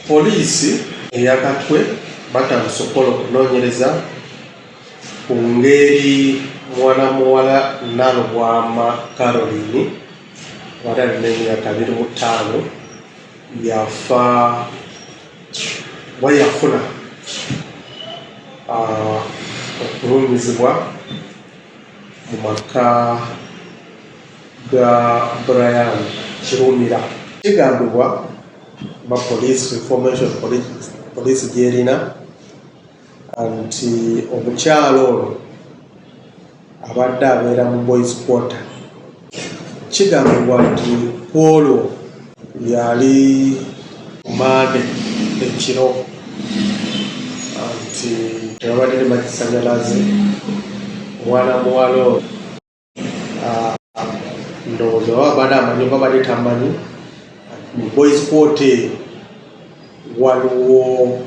Polisi eyakatwe batandise okukola okunoonyereza ku ngeri mwana muwala Nalubwama Caroline wali alina emyaka 25 yafa wayafuna okulumizibwa mu maka ga Brian Kirumira. Kigambibwa ba police information police gyerina nti omukyalo ono abadde abeera mu boys quarter. Kigambibwa nti olwo yali Mande ekiro nti tebabadde ne magisanyalaze. Omwana muwala ono ndowooza oba abadde amanyi oba abadde tamanyi mu boys quarter waliwo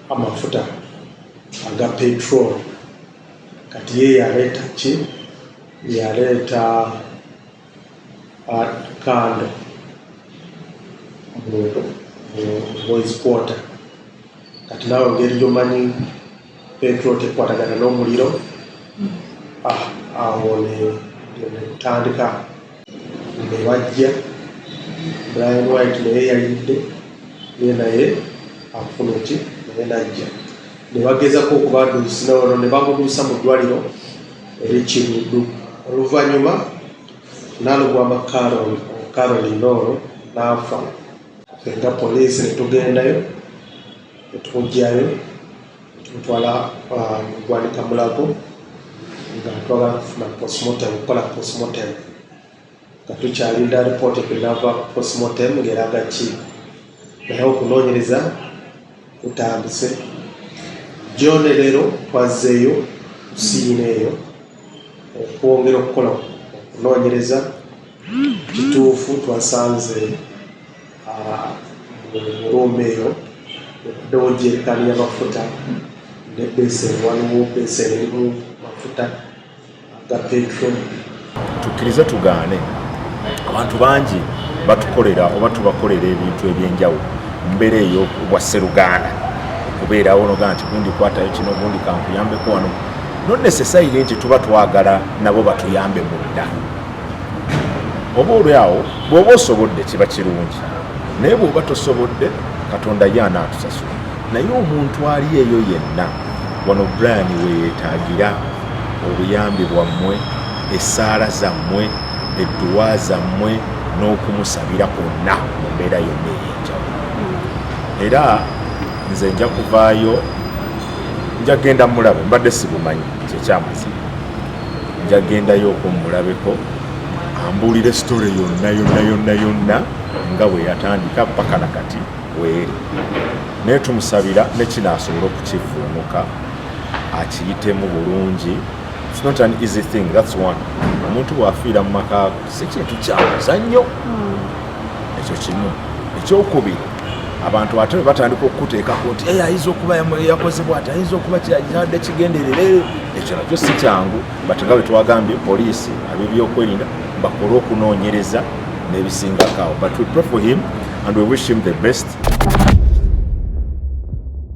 amafuta aga petrol. Kati ye yaleeta ki? Yaleeta kando mu boys quarter. Kati nawe ngeri gyomanyi petrol tekwatagana n'omuliro, awo ne kutandika ne bajja Brian White naye yayidde, ye naye afuna ki naye najja ne bagezako okubaduusa ono ne bamuduusa mu ddwaliro ery'Kiruddu. Oluvannyuma Nalubwama Caroline ono n'afa. Nga poliisi ne tugendayo ne tumugyayo ne tumutwala mu ggwanika-mulago nga twagala kufuna postmortem, okukola postmortem nga tukyalinda alipoota ekwinava postmortem ng'eraga ki. Naye okunoonyereza kutandise. John leero twazzeeyo kusiina eyo okwongera okukola okunoonyereza. Kituufu twasanze mu ruuma eyo ekuddewo jerikani y'amafuta ne beseni, waliwo beseni erimu mafuta aga petrol. Tukkirize tugaane, abantu bangi batukolera oba tubakolera ebintu ebyenjawulo mu mbeera ey'obwa sseruganda, okubeerawo noga nti gundi kwatayo kino gundi kankuyambeko wano. Not necessarily nti tuba twagala nabo batuyambe munda. Oba olwawo bw'oba osobodde kiba kirungi, naye bw'oba tosobodde Katonda ye anaatusasula. Naye omuntu ali eyo yenna wano Brian weyeetaagira obuyambi bwammwe, essaala zammwe, edduwa zammwe n'okumusabira kwonna mu mbeera yonna ey'enjawulo. Era nze nja kuvaayo nja genda mulabe, mbadde sibumanyi kyekyamazima. Nja gendayo okumulabeko ambuulire sitore yonna nga bwe yatandika paka na kati weeri. Naye tumusabira ne kinaasobola okukivuumuka akiyitemu bulungi. It's not an easy thing, that's one. Omuntu bw'afiira mu maka si kintu kya muzannyo. Ekyo kimu. Ekyokubiri, abantu ate batandika okuteekako nti ayinza okuba yakozebwa ati ayinza okuba kyadde kigenderere. Ekyo nakyo si kyangu. Nga bwe twagambye poliisi ab'ebyokwerinda bakole okunoonyereza n'ebisingako awo. But we pray for him and we wish him the best.